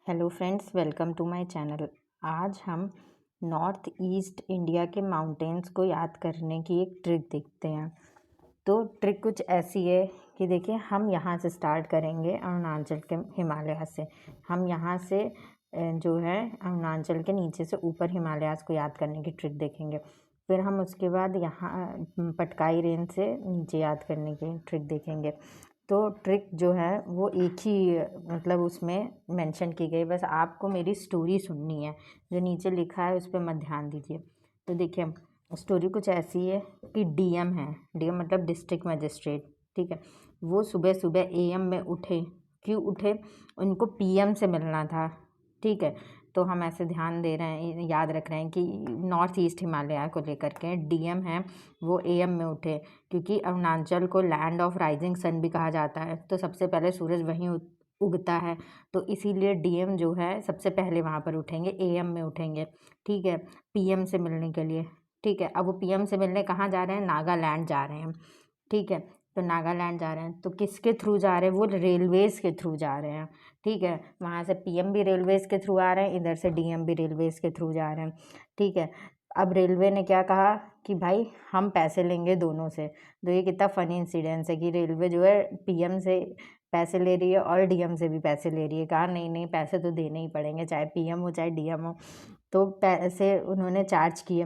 Hello friends, welcome to my channel. आज हम north east India के माउंटेन्स को याद करने की एक ट्रिक देखते हैं। तो ट्रिक कुछ ऐसी है कि देखिए, हम यहाँ से स्टार्ट करेंगे अरुणाचल के हिमालय से। हम यहाँ से जो है अरुणाचल के नीचे से ऊपर हिमालयाज़ को याद करने की ट्रिक देखेंगे। फिर हम उसके बाद यहाँ पटकाई रेंज से नीचे याद करने की ट्रिक देखेंगे। तो ट्रिक जो है वो एक ही मतलब उसमें मेंशन की गई, बस आपको मेरी स्टोरी सुननी है। जो नीचे लिखा है उस पर मत ध्यान दीजिए। तो देखिए, स्टोरी कुछ ऐसी है कि डीएम है, डीएम मतलब डिस्ट्रिक्ट मजिस्ट्रेट, ठीक है। वो सुबह सुबह एएम में उठे। क्यों उठे? उनको पीएम से मिलना था, ठीक है। तो हम ऐसे ध्यान दे रहे हैं, याद रख रहे हैं कि नॉर्थ ईस्ट हिमालय को लेकर के डीएम है, वो एएम में उठे। क्योंकि अरुणाचल को लैंड ऑफ राइजिंग सन भी कहा जाता है, तो सबसे पहले सूरज वहीं उगता है। तो इसीलिए डीएम जो है सबसे पहले वहाँ पर उठेंगे, एएम में उठेंगे, ठीक है, पीएम से मिलने के लिए, ठीक है। अब वो पीएम से मिलने कहाँ जा रहे हैं? नागालैंड जा रहे हैं, ठीक है। तो नागालैंड जा रहे हैं, तो किसके थ्रू जा रहे हैं? वो रेलवेज़ के थ्रू जा रहे हैं, ठीक है। वहाँ से पीएम भी रेलवेज़ के थ्रू आ रहे हैं, इधर से डीएम भी रेलवेज़ के थ्रू जा रहे हैं, ठीक है। अब रेलवे ने क्या कहा कि भाई हम पैसे लेंगे दोनों से। तो ये कितना फ़नी इंसिडेंस है कि रेलवे जो है पीएम से पैसे ले रही है और डीएम से भी पैसे ले रही है। कहा नहीं नहीं, पैसे तो देने ही पड़ेंगे, चाहे पीएम हो चाहे डीएम हो। तो पैसे उन्होंने चार्ज किए,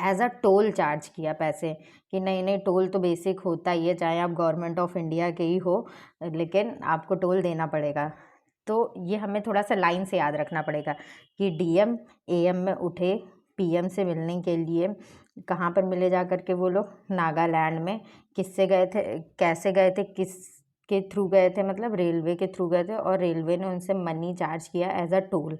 एज अ टोल चार्ज किया पैसे, कि नहीं नहीं, टोल तो बेसिक होता ही है, चाहे आप गवर्नमेंट ऑफ इंडिया के ही हो, लेकिन आपको टोल देना पड़ेगा। तो ये हमें थोड़ा सा लाइन से याद रखना पड़ेगा कि डीएम एएम में उठे पीएम से मिलने के लिए। कहाँ पर मिले जा कर के वो लोग? नागालैंड में। किससे गए थे, कैसे गए थे, किस के थ्रू गए थे? मतलब रेलवे के थ्रू गए थे, और रेलवे ने उनसे मनी चार्ज किया एज अ टोल,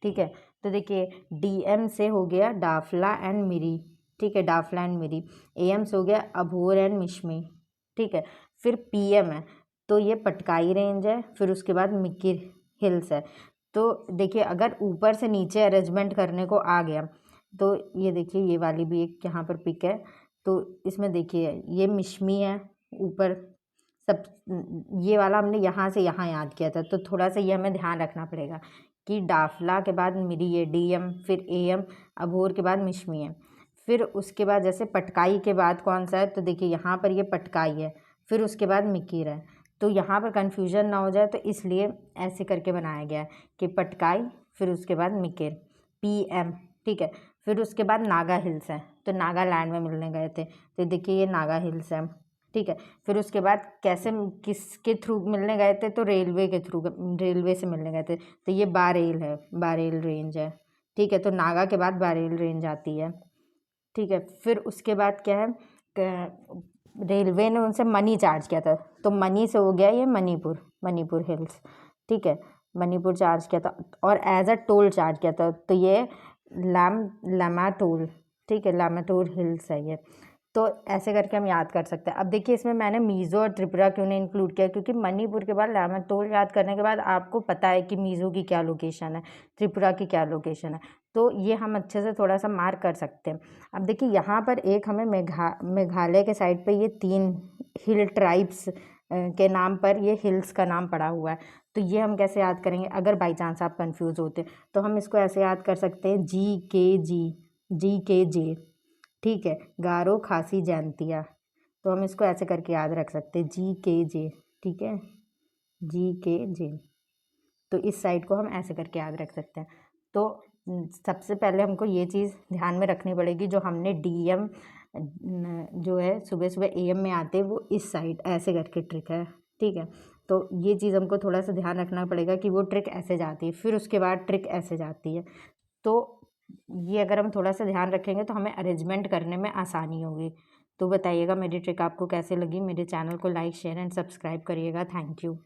ठीक है। तो देखिए, डीएम से हो गया डाफला एंड मिरी, ठीक है, डाफला एंड मिरी। एएम से हो गया अभोर एंड मिश्मी, ठीक है। फिर पीएम है, तो ये पटकाई रेंज है, फिर उसके बाद मिकिर हिल्स है। तो देखिए, अगर ऊपर से नीचे अरेंजमेंट करने को आ गया, तो ये देखिए, ये वाली भी एक यहाँ पर पिक है। तो इसमें देखिए, ये मिश्मी है ऊपर, सब ये वाला हमने यहाँ से यहाँ याद किया था। तो थोड़ा सा ये हमें ध्यान रखना पड़ेगा कि डाफला के बाद मिरी है डीएम, फिर एएम, अभोर के बाद मिश्मी है। फिर उसके बाद जैसे पटकाई के बाद कौन सा है? तो देखिए, यहाँ पर ये पटकाई है, फिर उसके बाद मिकिर है। तो यहाँ पर कन्फ्यूजन ना हो जाए, तो इसलिए ऐसे करके बनाया गया है कि पटकाई, फिर उसके बाद मिकिर, पीएम, ठीक है। फिर उसके बाद नागा हिल्स है, तो नागालैंड में मिलने गए थे, तो देखिए ये नागा हिल्स है, ठीक है। फिर उसके बाद कैसे, किसके थ्रू मिलने गए थे? तो रेलवे के थ्रू, रेलवे से मिलने गए थे। तो ये बारेल है, बारेल रेंज है, ठीक है। तो नागा के बाद बारेल रेंज आती है, ठीक है। फिर उसके बाद क्या है? रेलवे ने उनसे मनी चार्ज किया था, तो मनी से हो गया ये मणिपुर, मणिपुर हिल्स, ठीक है। मणिपुर चार्ज किया था, और एज अ टोल चार्ज किया था, तो ये लामाटोल, ठीक है, लामाटोल हिल्स है ये। तो ऐसे करके हम याद कर सकते हैं। अब देखिए, इसमें मैंने मीज़ो और त्रिपुरा क्यों नहीं इंक्लूड किया? क्योंकि मणिपुर के बाद लामाटोल याद करने के बाद आपको पता है कि मीज़ो की क्या लोकेशन है, त्रिपुरा की क्या लोकेशन है, तो ये हम अच्छे से थोड़ा सा मार्क कर सकते हैं। अब देखिए, यहाँ पर एक हमें मेघालय के साइड पे ये 3 हिल ट्राइब्स के नाम पर ये हिल्स का नाम पड़ा हुआ है। तो ये हम कैसे याद करेंगे? अगर बाई चांस आप कंफ्यूज होते तो हम इसको ऐसे याद कर सकते हैं, GKG, ठीक है, गारो खासी जैंतिया। तो हम इसको ऐसे करके याद रख सकते हैं, GKJ, ठीक है, GKJ। तो इस साइड को हम ऐसे करके याद रख सकते हैं। तो सबसे पहले हमको ये चीज़ ध्यान में रखनी पड़ेगी, जो हमने डीएम जो है सुबह सुबह एएम में आते हैं, वो इस साइड ऐसे करके ट्रिक है, ठीक है। तो ये चीज़ हमको थोड़ा सा ध्यान रखना पड़ेगा कि वो ट्रिक ऐसे जाती है, फिर उसके बाद ट्रिक ऐसे जाती है। तो ये अगर हम थोड़ा सा ध्यान रखेंगे तो हमें अरेंजमेंट करने में आसानी होगी। तो बताइएगा मेरी ट्रिक आपको कैसे लगी। मेरे चैनल को लाइक, शेयर एंड सब्सक्राइब करिएगा। Thank you.